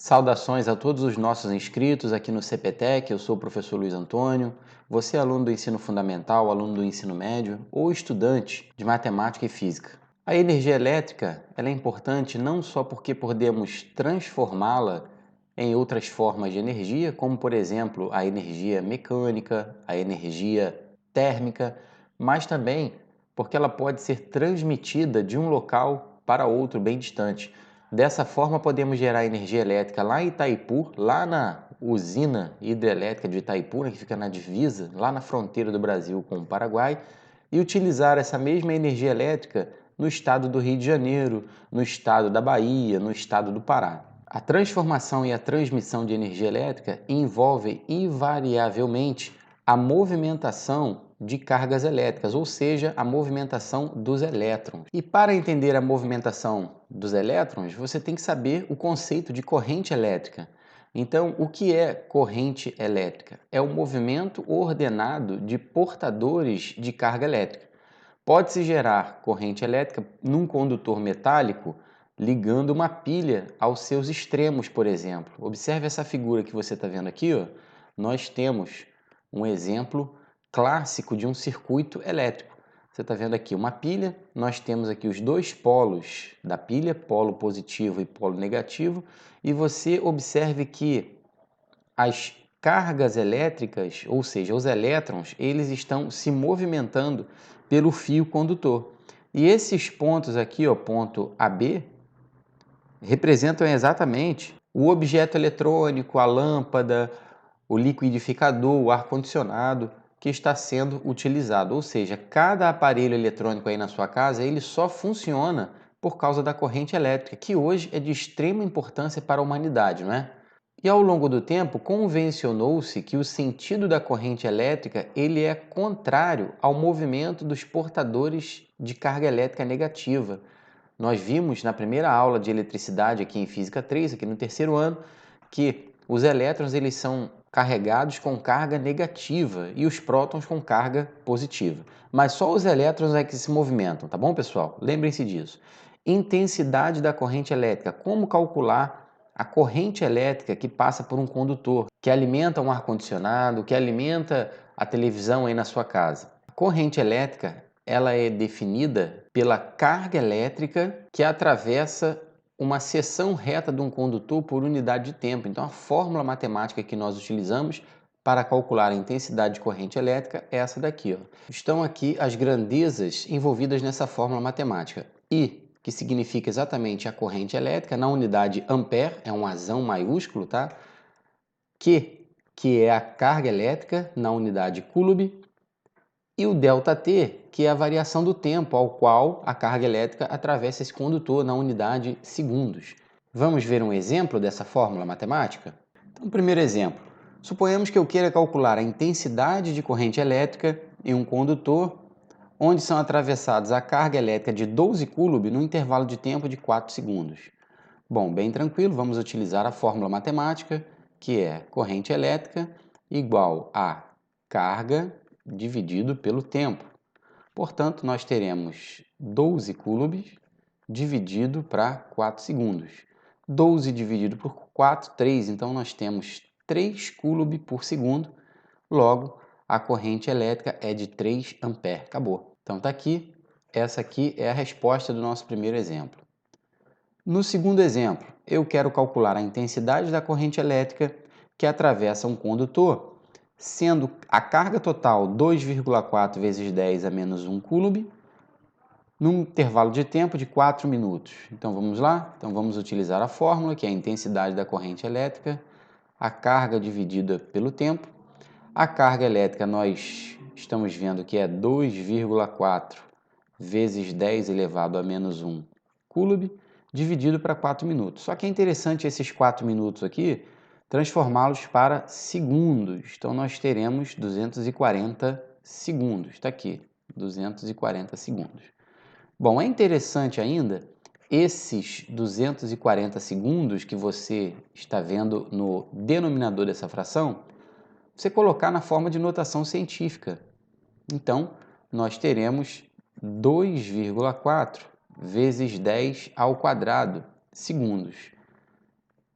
Saudações a todos os nossos inscritos aqui no CPTEC, eu sou o professor Luiz Antônio. Você é aluno do ensino fundamental, aluno do ensino médio ou estudante de matemática e física. A energia elétrica ela é importante não só porque podemos transformá-la em outras formas de energia, como por exemplo a energia mecânica, a energia térmica, mas também porque ela pode ser transmitida de um local para outro bem distante. Dessa forma, podemos gerar energia elétrica lá em Itaipu, lá na usina hidrelétrica de Itaipu, que fica na divisa, lá na fronteira do Brasil com o Paraguai, e utilizar essa mesma energia elétrica no estado do Rio de Janeiro, no estado da Bahia, no estado do Pará. A transformação e a transmissão de energia elétrica envolve invariavelmente a movimentação de cargas elétricas, ou seja, a movimentação dos elétrons. E para entender a movimentação dos elétrons, você tem que saber o conceito de corrente elétrica. Então, o que é corrente elétrica? É o movimento ordenado de portadores de carga elétrica. Pode-se gerar corrente elétrica num condutor metálico ligando uma pilha aos seus extremos, por exemplo. Observe essa figura que você está vendo aqui. Ó. Nós temos um exemplo clássico de um circuito elétrico. Você está vendo aqui uma pilha, nós temos aqui os dois polos da pilha, polo positivo e polo negativo, e você observe que as cargas elétricas, ou seja, os elétrons, eles estão se movimentando pelo fio condutor. E esses pontos aqui, ó, ponto AB, representam exatamente o objeto eletrônico, a lâmpada, o liquidificador, o ar-condicionado que está sendo utilizado. Ou seja, cada aparelho eletrônico aí na sua casa, ele só funciona por causa da corrente elétrica, que hoje é de extrema importância para a humanidade, não é? E ao longo do tempo, convencionou-se que o sentido da corrente elétrica ele é contrário ao movimento dos portadores de carga elétrica negativa. Nós vimos na primeira aula de eletricidade aqui em Física 3, aqui no terceiro ano, que os elétrons eles são carregados com carga negativa e os prótons com carga positiva. Mas só os elétrons é que se movimentam, tá bom, pessoal? Lembrem-se disso. Intensidade da corrente elétrica. Como calcular a corrente elétrica que passa por um condutor, que alimenta um ar-condicionado, que alimenta a televisão aí na sua casa? A corrente elétrica ela é definida pela carga elétrica que atravessa uma seção reta de um condutor por unidade de tempo. Então, a fórmula matemática que nós utilizamos para calcular a intensidade de corrente elétrica é essa daqui. Ó. Estão aqui as grandezas envolvidas nessa fórmula matemática. I, que significa exatamente a corrente elétrica, na unidade ampere, é um azão maiúsculo, tá? Q, que é a carga elétrica, na unidade coulomb, e o ΔT, que é a variação do tempo ao qual a carga elétrica atravessa esse condutor na unidade segundos. Vamos ver um exemplo dessa fórmula matemática? Então, primeiro exemplo. Suponhamos que eu queira calcular a intensidade de corrente elétrica em um condutor onde são atravessados a carga elétrica de 12 coulomb no intervalo de tempo de 4 segundos. Bom, bem tranquilo, vamos utilizar a fórmula matemática, que é corrente elétrica igual a carga dividido pelo tempo. Portanto, nós teremos 12 coulombs dividido para 4 segundos. 12 dividido por 4, 3. Então, nós temos 3 coulomb por segundo. Logo, a corrente elétrica é de 3 amperes. Acabou. Então, está aqui. Essa aqui é a resposta do nosso primeiro exemplo. No segundo exemplo, eu quero calcular a intensidade da corrente elétrica que atravessa um condutor, sendo a carga total 2,4 vezes 10 a menos 1 coulomb, num intervalo de tempo de 4 minutos. Então vamos lá? Então vamos utilizar a fórmula, que é a intensidade da corrente elétrica, a carga dividida pelo tempo. A carga elétrica nós estamos vendo que é 2,4 vezes 10 elevado a menos 1 coulomb, dividido para 4 minutos. Só que é interessante esses 4 minutos aqui, transformá-los para segundos. Então, nós teremos 240 segundos. Está aqui, 240 segundos. Bom, é interessante ainda esses 240 segundos que você está vendo no denominador dessa fração, você colocar na forma de notação científica. Então, nós teremos 2,4 vezes 10 ao quadrado segundos.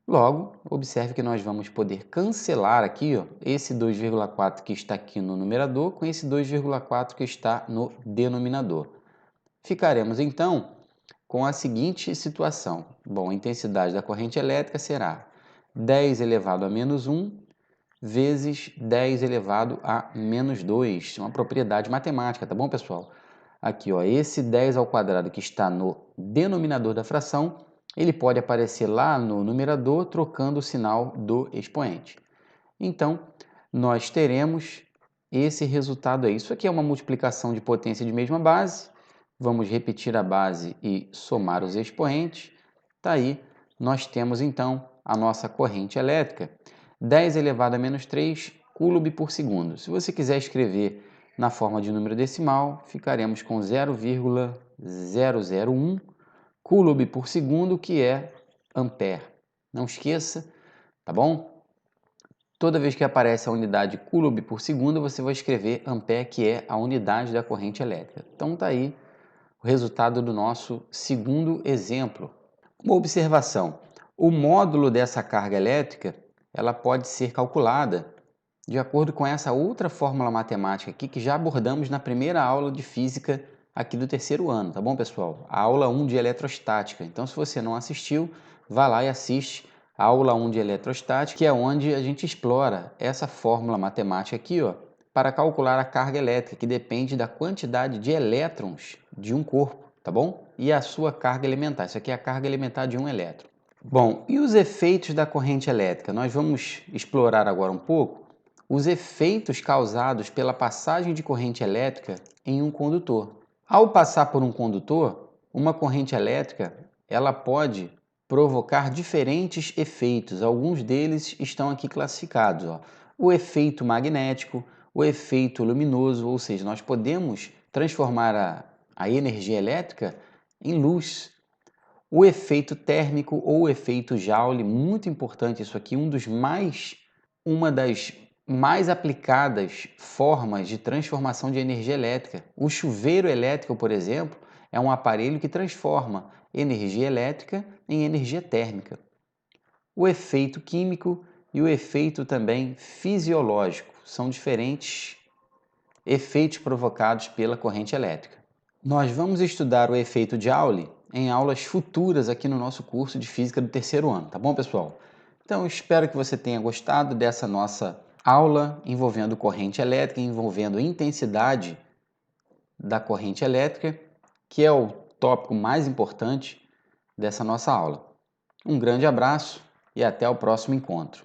Logo, observe que nós vamos poder cancelar aqui, ó, esse 2,4 que está aqui no numerador com esse 2,4 que está no denominador. Ficaremos então com a seguinte situação. Bom, a intensidade da corrente elétrica será 10 elevado a menos 1 vezes 10 elevado a menos 2. É uma propriedade matemática, tá bom, pessoal? Aqui, ó, esse 10 ao quadrado que está no denominador da fração, ele pode aparecer lá no numerador trocando o sinal do expoente. Então, nós teremos esse resultado aí. Isso aqui é uma multiplicação de potência de mesma base. Vamos repetir a base e somar os expoentes. Está aí, nós temos então a nossa corrente elétrica, 10 elevado a menos 3 coulomb por segundo. Se você quiser escrever na forma de número decimal, ficaremos com 0,001 coulomb por segundo, que é ampere. Não esqueça, tá bom? Toda vez que aparece a unidade coulomb por segundo, você vai escrever ampere, que é a unidade da corrente elétrica. Então tá aí o resultado do nosso segundo exemplo. Uma observação: o módulo dessa carga elétrica, ela pode ser calculada de acordo com essa outra fórmula matemática aqui que já abordamos na primeira aula de física aqui do terceiro ano, tá bom, pessoal? A aula 1 de eletrostática. Então, se você não assistiu, vá lá e assiste a aula 1 de eletrostática, que é onde a gente explora essa fórmula matemática aqui, ó, para calcular a carga elétrica, que depende da quantidade de elétrons de um corpo, tá bom? E a sua carga elementar. Isso aqui é a carga elementar de um elétron. Bom, e os efeitos da corrente elétrica? Nós vamos explorar agora um pouco os efeitos causados pela passagem de corrente elétrica em um condutor. Ao passar por um condutor, uma corrente elétrica, ela pode provocar diferentes efeitos. Alguns deles estão aqui classificados, ó. O efeito magnético, o efeito luminoso, ou seja, nós podemos transformar a energia elétrica em luz. O efeito térmico ou efeito Joule, muito importante isso aqui, uma das mais aplicadas formas de transformação de energia elétrica. O chuveiro elétrico, por exemplo, é um aparelho que transforma energia elétrica em energia térmica. O efeito químico e o efeito também fisiológico são diferentes efeitos provocados pela corrente elétrica. Nós vamos estudar o efeito Joule em aulas futuras aqui no nosso curso de Física do terceiro ano, tá bom, pessoal? Então, espero que você tenha gostado dessa nossa aula envolvendo corrente elétrica, envolvendo intensidade da corrente elétrica, que é o tópico mais importante dessa nossa aula. Um grande abraço e até o próximo encontro.